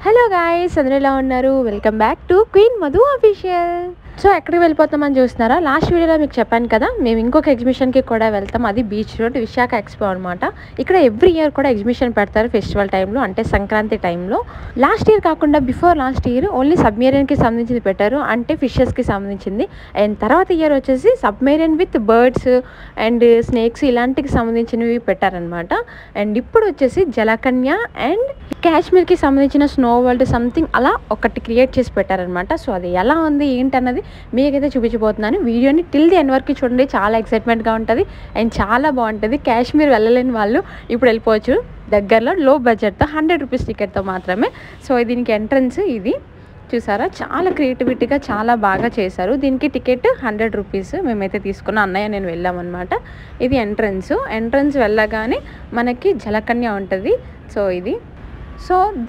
Hello guys, అందరూ ఎలా ఉన్నారు? Welcome back to queen Madhu official. So ఎక్కడికి వెళ్ళిపోతామని చూస్తున్నారా? లాస్ట్ వీడియోలో మీకు చెప్పాను కదా, మేము ఇంకొక ఎగ్జిబిషన్కి కూడా వెళ్తాం. అది బీచ్ రోడ్ విశాఖ ఎక్స్పో అనమాట. ఇక్కడ ఎవ్రీ ఇయర్ కూడా ఎగ్జిబిషన్ పెడతారు ఫెస్టివల్ టైంలో, అంటే సంక్రాంతి టైంలో. లాస్ట్ ఇయర్ కాకుండా బిఫోర్ లాస్ట్ ఇయర్ ఓన్లీ సబ్మెరీన్కి సంబంధించింది పెట్టారు, అంటే ఫిషెస్కి సంబంధించింది. అండ్ తర్వాత ఇయర్ వచ్చేసి submarine with birds and snakes ఇలాంటికి సంబంధించినవి పెట్టారనమాట. అండ్ ఇప్పుడు వచ్చేసి జలకన్య అండ్ కాశ్మీర్కి సంబంధించిన స్నో వరల్డ్ సంథింగ్ అలా ఒకటి క్రియేట్ చేసి పెట్టారనమాట. సో అది ఎలా ఉంది ఏంటి అన్నది మీకైతే చూపించబోతున్నాను. వీడియోని టిల్ ది ఎండ్ వరకు చూడండి, చాలా ఎక్సైట్మెంట్గా ఉంటుంది అండ్ చాలా బాగుంటుంది. కాశ్మీర్ వెళ్ళలేని వాళ్ళు ఇప్పుడు వెళ్ళిపోవచ్చు, దగ్గరలో లో బడ్జెట్తో 100 రూపీస్ టికెట్తో మాత్రమే. సో దీనికి ఎంట్రన్స్ ఇది చూసారా, చాలా క్రియేటివిటీగా చాలా బాగా చేశారు. దీనికి టికెట్ 100 రూపీస్. మేమైతే తీసుకున్న అన్నయ్య నేను వెళ్ళామన్నమాట. ఇది ఎంట్రన్స్ వెళ్ళగానే మనకి జలకన్య ఉంటుంది. సో ఇది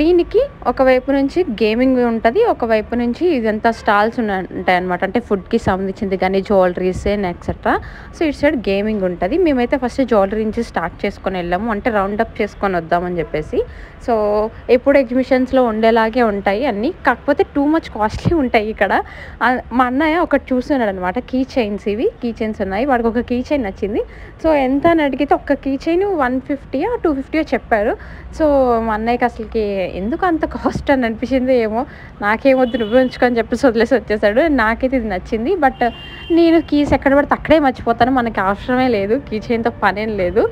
దీనికి ఒకవైపు నుంచి గేమింగ్ ఉంటుంది, ఒకవైపు నుంచి ఇదంతా స్టాల్స్ ఉంటాయి అనమాట. అంటే ఫుడ్కి సంబంధించింది కానీ జ్యువెలరీస్ అండ్ ఎక్సెట్రా. సో ఇటు సైడ్ గేమింగ్ ఉంటుంది. మేమైతే ఫస్ట్ జ్యువెలరీ నుంచి స్టార్ట్ చేసుకొని వెళ్ళాము, అంటే రౌండ్ అప్ చేసుకొని వద్దామని చెప్పేసి. సో ఎప్పుడు ఎగ్జిబిషన్స్లో ఉండేలాగే ఉంటాయి అన్నీ, కాకపోతే టూ మచ్ కాస్ట్లీ ఉంటాయి ఇక్కడ. మా అన్నయ్య ఒకటి చూస్తున్నాడు అనమాట, కీ చైన్స్. ఇవి కీ చైన్స్ ఉన్నాయి, వాడికి ఒక కీ చైన్ నచ్చింది. సో ఎంత అని అడిగితే ఒక్క కీ చైన్ 150 250 చెప్పారు. సో మా అన్నయ్యకి అసలుకి ఎందుకు అంత కాస్ట్ అని అనిపించింది ఏమో, నాకేమొద్దు నువ్వు ఉంచుకొని చెప్పేసి వదిలేసి వచ్చేసాడు. నాకైతే ఇది నచ్చింది, బట్ నేను కీస్ ఎక్కడ పడితే అక్కడే మర్చిపోతాను, మనకి అవసరమే లేదు, కీ చైన్తో పనేం లేదు.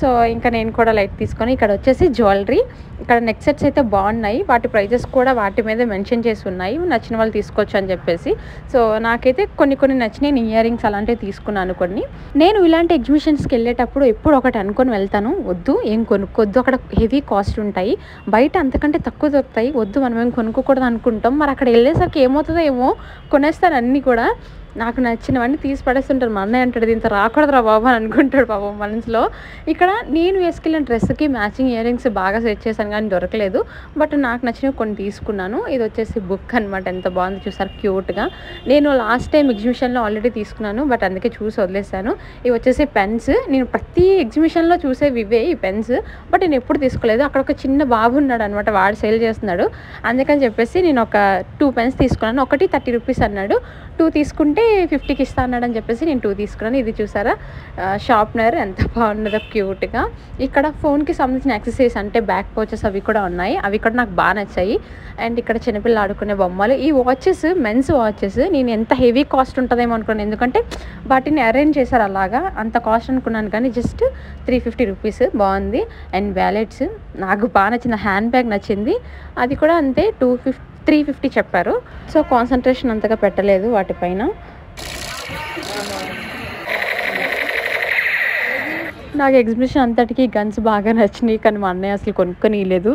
సో ఇంకా నేను కూడా లైట్ తీసుకొని ఇక్కడ వచ్చేసి జ్యువెలరీ, ఇక్కడ నెక్ సెట్స్ అయితే బాగున్నాయి, వాటి ప్రైజెస్ కూడా వాటి మీద మెన్షన్ చేసి ఉన్నాయి, నచ్చిన వాళ్ళు తీసుకోవచ్చు అని చెప్పేసి. సో నాకైతే కొన్ని నచ్చినాయి. నేను ఇయర్ రింగ్స్ అలాంటివి తీసుకున్నాను కొన్ని. నేను ఇలాంటి ఎగ్జిబిషన్స్కి వెళ్ళేటప్పుడు ఎప్పుడు ఒకటి అనుకొని వెళ్తాను, వద్దు ఏం కొనుక్కోవద్దు, అక్కడ హెవీ కాస్ట్ ఉంటాయి, బయట అంతకంటే తక్కువ దొరుకుతాయి, వద్దు మనం ఏం కొనుక్కోకూడదు అనుకుంటాం. మరి అక్కడ వెళ్ళేసరికి ఏమవుతుందో ఏమో, కొనేస్తాను అన్నీ కూడా, నాకు నచ్చినవన్నీ తీసి పడేస్తుంటారు. మా అన్నయ్య అంటాడు దీంతో రాకూడదురా బాబు అని అనుకుంటాడు పాపం మనసులో. ఇక్కడ నేను వేసుకెళ్ళిన డ్రెస్కి మ్యాచింగ్ ఇయర్ రింగ్స్ బాగా సెట్ చేశాను కానీ దొరకలేదు, బట్ నాకు నచ్చినవి కొన్ని తీసుకున్నాను. ఇది వచ్చేసి బుక్ అనమాట, ఎంత బాగుంది చూసారు, క్యూట్గా. నేను లాస్ట్ టైం ఎగ్జిబిషన్లో ఆల్రెడీ తీసుకున్నాను, బట్ అందుకే చూసి వదిలేసాను. ఇవి వచ్చేసి పెన్స్, నేను ప్రతి ఎగ్జిబిషన్లో చూసేవి ఇవే ఈ పెన్స్, బట్ నేను ఎప్పుడు తీసుకోలేదు. అక్కడ ఒక చిన్న బాబు ఉన్నాడు అనమాట, వాడు సేల్ చేస్తున్నాడు, అందుకని చెప్పేసి నేను ఒక 2 పెన్స్ తీసుకున్నాను. ఒకటి 30 రూపీస్ అన్నాడు, 2 తీసుకుంటే 50కి ఇస్తా అన్నాడు అని చెప్పేసి నేను 2 తీసుకున్నాను. ఇది చూసారా షార్ప్నర్ ఎంత బాగున్నదో క్యూట్గా. ఇక్కడ ఫోన్కి సంబంధించిన యాక్సెసరీస్ అంటే బ్యాక్ పౌచెస్ అవి కూడా ఉన్నాయి, అవి కూడా నాకు బాగా నచ్చాయి. అండ్ ఇక్కడ చిన్నపిల్లలు ఆడుకునే బొమ్మలు. ఈ వాచెస్ మెన్స్ వాచెస్ నేను ఎంత హెవీ కాస్ట్ ఉంటుందేమో అనుకున్నాను, ఎందుకంటే వాటిని అరేంజ్ చేశారు అలాగా, అంత కాస్ట్ అనుకున్నాను కానీ జస్ట్ 350 రూపీస్. బాగుంది. అండ్ వ్యాలెట్స్ నాకు బాగా నచ్చింది, హ్యాండ్ బ్యాగ్ నచ్చింది, అది కూడా అంతే 350 చెప్పారు. సో కాన్సన్ట్రేషన్ అంతగా పెట్టలేదు వాటిపైన. నాకు ఎగ్జిబిషన్ అంతటికి గన్స్ బాగా నచ్చినాయి, కానీ మా అన్నయ్య అసలు కొనుక్కొని లేదు,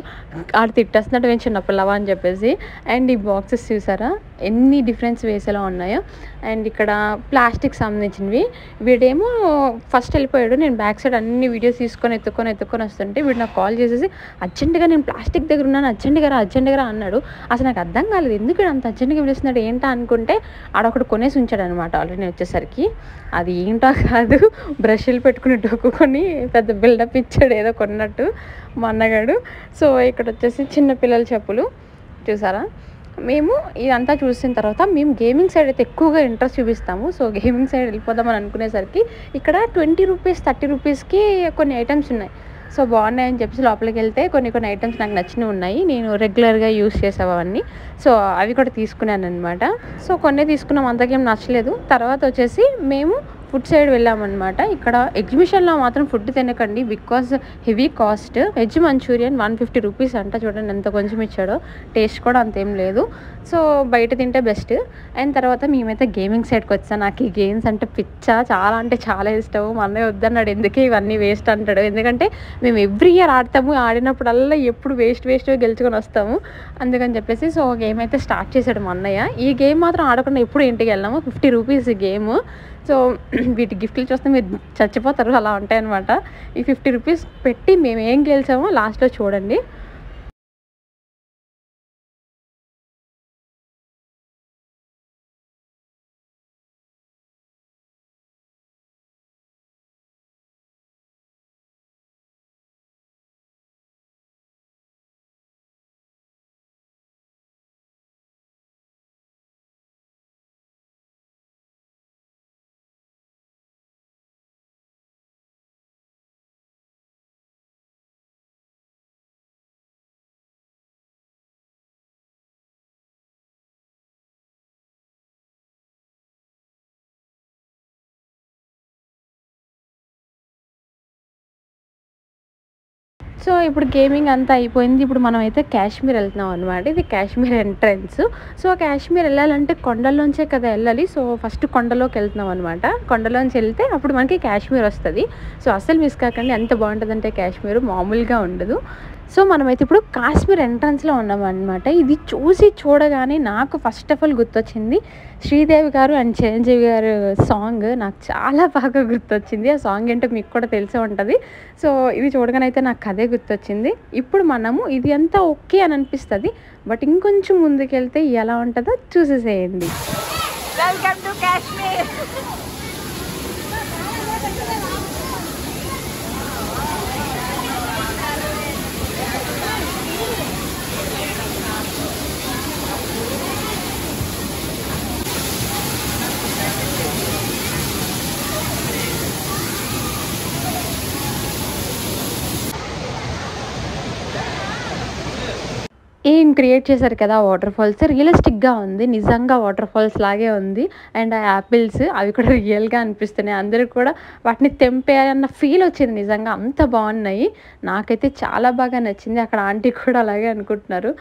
ఆడు తిట్టేస్తున్నాడు నేను చిన్నపిల్లవా అని చెప్పేసి. అండ్ ఈ బాక్సెస్ చూసారా ఎన్ని డిఫరెన్స్ వేసేలా ఉన్నాయో. అండ్ ఇక్కడ ప్లాస్టిక్ సంబంధించినవి. వీడేమో ఫస్ట్ వెళ్ళిపోయాడు, నేను బ్యాక్ సైడ్ అన్ని వీడియోస్ తీసుకొని ఎత్తుకొని వస్తుంటే వీడు నాకు కాల్ చేసేసి అర్జెంటుగా నేను ప్లాస్టిక్ దగ్గర ఉన్నాను, అర్జెంటుగా రా అన్నాడు. అసలు నాకు అర్థం కాలేదు ఎందుకు అంత అర్జెంటుగా పిలుస్తున్నాడు ఏంటా అనుకుంటే, ఆడొకటి కొనేసి ఉంచాడు అనమాట ఆల్రెడీ. నేను వచ్చేసరికి అది ఏంటో కాదు, బ్రష్లు పెట్టుకుని డొక్కుకొని పెద్ద బిల్డప్ ఇచ్చాడు ఏదో కొన్నట్టు మా అన్నగాడు. సో ఇక్కడ వచ్చేసి చిన్నపిల్లల చెప్పులు చూసారా. మేము ఇదంతా చూసిన తర్వాత మేము గేమింగ్ సైడ్ అయితే ఎక్కువగా ఇంట్రెస్ట్ చూపిస్తాము. సో గేమింగ్ సైడ్ వెళ్ళిపోదామని అనుకునేసరికి ఇక్కడ 20 రూపీస్ 30 రూపీస్కి కొన్ని ఐటమ్స్ ఉన్నాయి. సో బాగున్నాయని చెప్పేసి లోపలికి వెళ్తే కొన్ని ఐటమ్స్ నాకు నచ్చినవి ఉన్నాయి, నేను రెగ్యులర్గా యూస్ చేసేవన్నీ. సో అవి కూడా తీసుకున్నాను అనమాట. సో కొన్ని తీసుకున్నాం, అంతకేం నచ్చలేదు. తర్వాత వచ్చేసి మేము ఫుడ్ సైడ్ వెళ్ళామన్నమాట. ఇక్కడ ఎగ్జిబిషన్లో మాత్రం ఫుడ్ తినకండి, because heavy cost. Veg Manchurian 150 rupees అంట, చూడండి ఎంత కొంచెం ఇచ్చాడో, టేస్ట్ కూడా అంతేం లేదు. సో బయట తింటే బెస్ట్. అండ్ తర్వాత మేమైతే గేమింగ్ సైడ్కి వచ్చాను. నాకు ఈ గేమ్స్ అంటే చాలా అంటే చాలా ఇష్టము. మా అన్నయ్య వద్దన్నాడు, ఎందుకే ఇవన్నీ వేస్ట్ అంటాడు, ఎందుకంటే మేము ఎవ్రీ ఇయర్ ఆడతాము, ఆడినప్పుడల్లా ఎప్పుడు వేస్ట్ గెలుచుకొని వస్తాము, అందుకని చెప్పేసి. సో గేమ్ అయితే స్టార్ట్ చేశాడు మా అన్నయ్య. ఈ గేమ్ మాత్రం ఆడకుండా ఎప్పుడు ఇంటికి వెళ్ళాము. 50 రూపీస్ గేమ్. సో వీటి గిఫ్ట్లు చూస్తే మీరు చచ్చిపోతారు, అలా ఉంటాయన్నమాట. ఈ 50 రూపీస్ పెట్టి మేము ఏం గెలిచామో లాస్ట్లో చూడండి. సో ఇప్పుడు గేమింగ్ అంతా అయిపోయింది. ఇప్పుడు మనం అయితే కాశ్మీర్ వెళ్తున్నాం అనమాట. ఇది కాశ్మీర్ ఎంట్రన్స్. సో కాశ్మీర్ వెళ్ళాలంటే కొండల్లోంచే కదా వెళ్ళాలి. సో ఫస్ట్ కొండలోకి వెళ్తున్నాం అనమాట. కొండలోంచి వెళ్తే అప్పుడు మనకి కాశ్మీర్ వస్తుంది. సో అస్సలు మిస్ కాకండి, ఎంత బాగుంటుందంటే కాశ్మీర్ మామూలుగా ఉండదు. సో మనమైతే ఇప్పుడు కాశ్మీర్ ఎంట్రన్స్లో ఉన్నామన్నమాట. ఇది చూడగానే నాకు ఫస్ట్ ఆఫ్ ఆల్ గుర్తొచ్చింది శ్రీదేవి గారు అండ్ చిరంజీవి గారు సాంగ్. నాకు చాలా బాగా గుర్తొచ్చింది. ఆ సాంగ్ ఏంటో మీకు కూడా తెలిసే ఉంటుంది. సో ఇది చూడగానే అయితే నాకు అదే గుర్తొచ్చింది. ఇప్పుడు మనము ఇది అంతా ఓకే అని అనిపిస్తుంది, బట్ ఇంకొంచెం ముందుకెళ్తే ఎలా ఉంటుందో చూసేసేయండి. Welcome to Kashmir. ఏం క్రియేట్ చేశారు కదా వాటర్ ఫాల్స్, రియలిస్టిక్గా ఉంది, నిజంగా వాటర్ ఫాల్స్ లాగే ఉంది. అండ్ ఆ యాపిల్స్ అవి కూడా రియల్గా అనిపిస్తున్నాయి. అందరూ కూడా వాటిని తెంపేయాలన్న ఫీల్ వచ్చింది. నిజంగా అంత బాగున్నాయి. నాకైతే చాలా బాగా నచ్చింది. అక్కడ ఆంటీ కూడా అలాగే అనుకుంటున్నారు.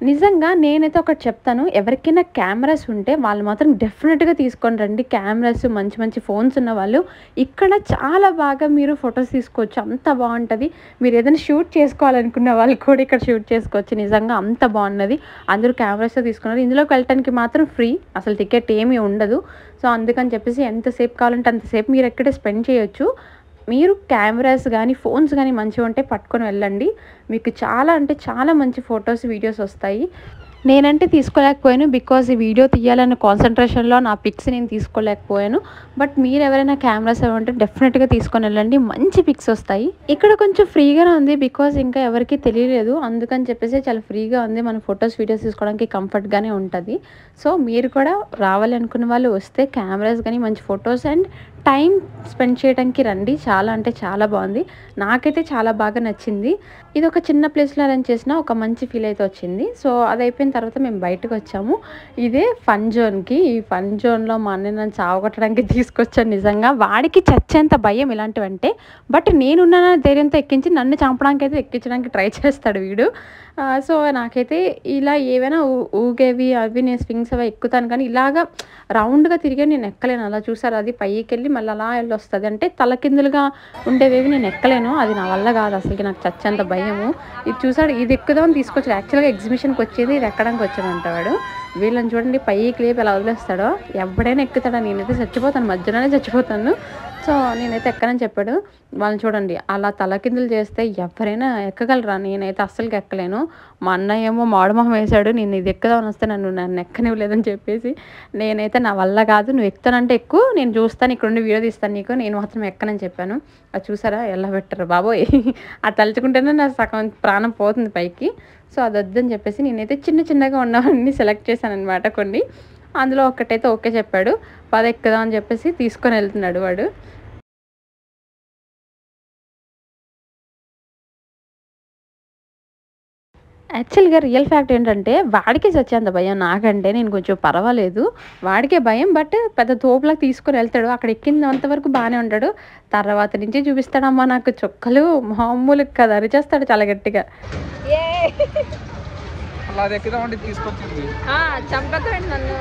నిజంగా నేనైతే ఒకటి చెప్తాను, ఎవరికైనా కెమెరాస్ ఉంటే వాళ్ళు మాత్రం డెఫినెట్గా తీసుకొని రండి. కెమెరాస్ మంచి మంచి ఫోన్స్ ఉన్న వాళ్ళు ఇక్కడ చాలా బాగా మీరు ఫొటోస్ తీసుకోవచ్చు. అంత బాగుంటుంది. మీరు ఏదైనా షూట్ చేసుకోవాలనుకున్న వాళ్ళు కూడా ఇక్కడ షూట్ చేసుకోవచ్చు. నిజంగా అంత బాగున్నది. అందరూ కెమెరాస్తో తీసుకున్నారు. ఇందులోకి వెళ్ళటానికి మాత్రం ఫ్రీ, అసలు టికెట్ ఏమీ ఉండదు. సో అందుకని చెప్పేసి ఎంతసేపు కావాలంటే అంతసేపు మీరు ఎక్కడే స్పెండ్ చేయొచ్చు. మీరు కెమెరాస్ కానీ ఫోన్స్ కానీ మంచిగా ఉంటే పట్టుకొని వెళ్ళండి. మీకు చాలా అంటే చాలా మంచి ఫొటోస్ వీడియోస్ వస్తాయి. నేనంటే తీసుకోలేకపోయాను, బికాజ్ ఈ వీడియో తీయాలన్న కాన్సన్ట్రేషన్లో నా పిక్స్ నేను తీసుకోలేకపోయాను. బట్ మీరు ఎవరైనా కెమెరాస్ ఉంటే డెఫినెట్గా తీసుకొని వెళ్ళండి, మంచి పిక్స్ వస్తాయి. ఇక్కడ కొంచెం ఫ్రీగానే ఉంది, బికాజ్ ఇంకా ఎవరికి తెలియలేదు, అందుకని చెప్పేసి చాలా ఫ్రీగా ఉంది. మన ఫొటోస్ వీడియోస్ తీసుకోవడానికి కంఫర్ట్గానే ఉంటుంది. సో మీరు కూడా రావాలి అనుకున్న వాళ్ళు వస్తే కెమెరాస్ కానీ మంచి ఫొటోస్ అండ్ టైం స్పెండ్ చేయడానికి రండి. చాలా అంటే చాలా బాగుంది. నాకైతే చాలా బాగా నచ్చింది. ఇది ఒక చిన్న ప్లేస్లో అరేంజ్ చేసిన ఒక మంచి ఫీల్ అయితే వచ్చింది. సో అది అయిపోయిన తర్వాత మేము బయటకు వచ్చాము. ఇదే ఫన్ జోన్కి. ఈ ఫన్ జోన్లో మా అన్న నన్ను చావగొట్టడానికి తీసుకొచ్చాను. నిజంగా వాడికి చచ్చేంత భయం ఇలాంటివంటే, బట్ నేనున్న ధైర్యంతో ఎక్కించి నన్ను చంపడానికి అయితే ఎక్కించడానికి ట్రై చేస్తాడు వీడు. సో నాకైతే ఇలా ఏవైనా ఊగేవి అవి నేను స్వింగ్స్ అవి ఎక్కుతాను, కానీ ఇలాగా రౌండ్గా తిరిగి నేను ఎక్కలేను. అలా చూసారు, అది పైకి వెళ్ళి మళ్ళీ అలా వెళ్ళి వస్తుంది. అంటే తలకిందులుగా ఉండేవేవి నేను ఎక్కలేను. అది నా వల్ల కాదు, అసలుకి నాకు చచ్చేంత భయము. ఇది చూసాడు, ఇది ఎక్కుదామని తీసుకొచ్చాడు. యాక్చువల్గా ఎగ్జిబిషన్కి వచ్చేది ఇది ఎక్కడానికి వచ్చాడంట వాడు. వీళ్ళని చూడండి పైకి లేపి ఎలా వదిలేస్తాడో. ఎవడైనా ఎక్కుతాడా, నేనైతే చచ్చిపోతాను, మధ్యలోనే చచ్చిపోతాను. సో నేనైతే ఎక్కనని చెప్పాడు. వాళ్ళని చూడండి అలా తలకిందులు చేస్తే ఎవరైనా ఎక్కగలరా, నేనైతే అస్సలుకి ఎక్కలేను. మా అన్నయ్య ఏమో మాడుమొహం వేశాడు, నేను ఇది ఎక్కుదామని వస్తే నన్ను ఎక్కనివ్వలేదని చెప్పేసి. నేనైతే నా వల్ల కాదు, నువ్వు ఎక్కుతానంటే ఎక్కువ, నేను చూస్తాను, ఇక్కడ ఉండి వీడియో తీస్తాను నీకు, నేను మాత్రం ఎక్కనని చెప్పాను. అది చూసారా ఎలా పెట్టారు బాబోయ్. అది తలుచుకుంటేనే నా సగం ప్రాణం పోతుంది పైకి. సో అది వద్దని చెప్పేసి నేనైతే చిన్నగా ఉన్నవన్నీ సెలెక్ట్ చేశాను అనమాట కొన్ని. అందులో ఒక్కటైతే ఓకే చెప్పాడు, పద ఎక్కుదాం అని చెప్పేసి తీసుకొని వెళ్తున్నాడు వాడు. యాక్చువల్గా రియల్ ఫ్యాక్ట్ ఏంటంటే వాడికే చచ్చేంత భయం. నాకంటే నేను కొంచెం పర్వాలేదు, వాడికే భయం. బట్ పెద్ద తోపులకు తీసుకొని వెళ్తాడు. అక్కడ ఎక్కినంత వరకు బాగానే ఉంటాడు, తర్వాత నుంచి చూపిస్తాడమ్మా నాకు చుక్కలు మామూలు కదా, అరిచేస్తాడు చాలా గట్టిగా. చంపేస్తాడు నన్ను.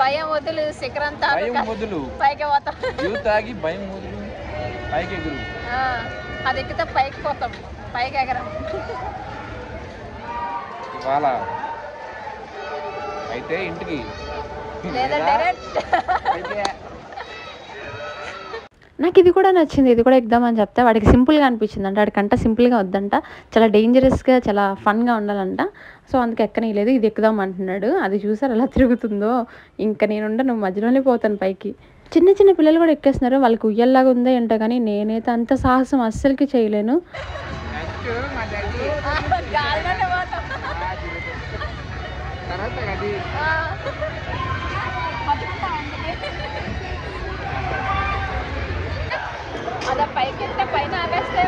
భయం వదులు, శిఖరంతా వదులు, పైకి పోతాం. భయం వదులు, పైకి ఎగురు. అది ఎక్కితే పైకి పోతాం, పైకి ఎగరం. ఇవాళ అయితే ఇంటికి లేదా డైరెక్ట్. నాకు ఇది కూడా నచ్చింది, ఇది కూడా ఎక్కుదామని చెప్తే వాడికి సింపుల్గా అనిపించింది అంట. వాడికంట సింపుల్గా వద్దంట, చాలా డేంజరస్గా చాలా ఫన్గా ఉండాలంట. సో అందుకే ఎక్కనీయలేదు, ఇది ఎక్కుదాం అంటున్నాడు. అది చూసారు ఎలా తిరుగుతుందో. ఇంకా నువ్వు మధ్యలోనే పోతాను పైకి. చిన్న పిల్లలు కూడా ఎక్కేస్తున్నారు, వాళ్ళకి ఉయ్యల్లాగా ఉందో ఏంటో, కానీ నేనైతే అంత సాహసం అస్సలకి చేయలేను. అలా పైకి పైన ఆపేస్తే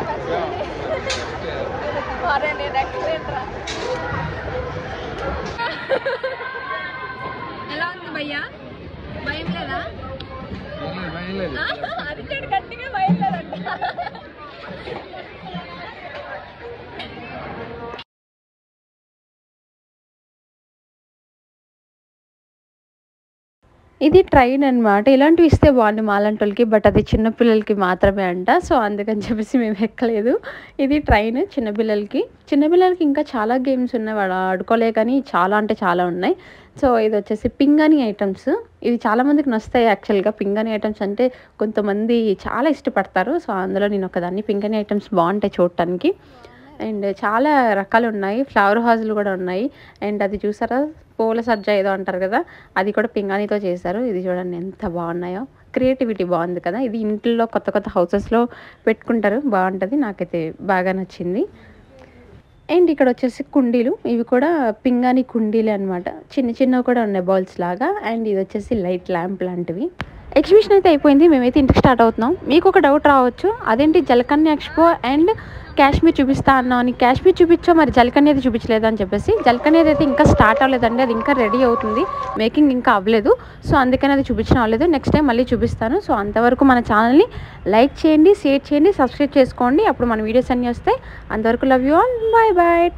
ఇది ట్రైన్ అనమాట. ఇలాంటివి ఇస్తే బాగుండు మాలాంటి వాళ్ళకి. బట్ అది చిన్నపిల్లలకి మాత్రమే అంట. సో అందుకని చెప్పేసి మేము ఎక్కలేదు. ఇది ట్రైన్ చిన్నపిల్లలకి. చిన్నపిల్లలకి ఇంకా చాలా గేమ్స్ ఉన్నాయి. వాడు ఆడుకోలే కానీ చాలా అంటే చాలా ఉన్నాయి. సో ఇది వచ్చేసి పింగాణి ఐటమ్స్. ఇవి చాలామందికి నచ్చుతాయి యాక్చువల్గా. పింగాణి ఐటమ్స్ అంటే కొంతమంది చాలా ఇష్టపడతారు. సో అందులో నేను ఒకదాన్ని. పింగాణి ఐటమ్స్ బాగుంటాయి చూడటానికి. అండ్ చాలా రకాలు ఉన్నాయి. ఫ్లవర్ హౌస్లు కూడా ఉన్నాయి. అండ్ అది చూసారా పూల సజ్జ ఏదో అంటారు కదా, అది కూడా పింగాణితో చేశారు. ఇది చూడండి ఎంత బాగున్నాయో. క్రియేటివిటీ బాగుంది కదా. ఇది ఇంట్లో కొత్త కొత్త హౌసెస్లో పెట్టుకుంటారు. బాగుంటుంది. నాకైతే బాగా నచ్చింది. అండ్ ఇక్కడ వచ్చేసి కుండీలు. ఇవి కూడా పింగాణి కుండీలే అనమాట. చిన్న చిన్నవి కూడా ఉన్నాయి బౌల్స్ లాగా. అండ్ ఇది వచ్చేసి లైట్ ల్యాంప్ లాంటివి. ఎగ్జిబిషన్ అయితే అయిపోయింది. మేమైతే ఇంటికి స్టార్ట్ అవుతున్నాం. మీకు ఒక డౌట్ రావచ్చు, అదేంటి జలకన్య ఎక్స్పో అండ్ కాశ్మీర్ చూపిస్తా అన్నావు అని. కాశ్మీర్ చూపించో మరి జలకన్య అయితే చూపించలేదు అని చెప్పేసి. జలకన్య అయితే ఇంకా స్టార్ట్ అవ్వలేదండి. అది ఇంకా రెడీ అవుతుంది. మేకింగ్ ఇంకా అవ్వలేదు. సో అందుకని అది చూపించడం అవ్వలేదు. నెక్స్ట్ టైం మళ్ళీ చూపిస్తాను. సో అంతవరకు మన ఛానల్ని లైక్ చేయండి, షేర్ చేయండి, సబ్స్క్రైబ్ చేసుకోండి. అప్పుడు మన వీడియోస్ అన్నీ వస్తాయి. అంతవరకు love you all. Bye bye.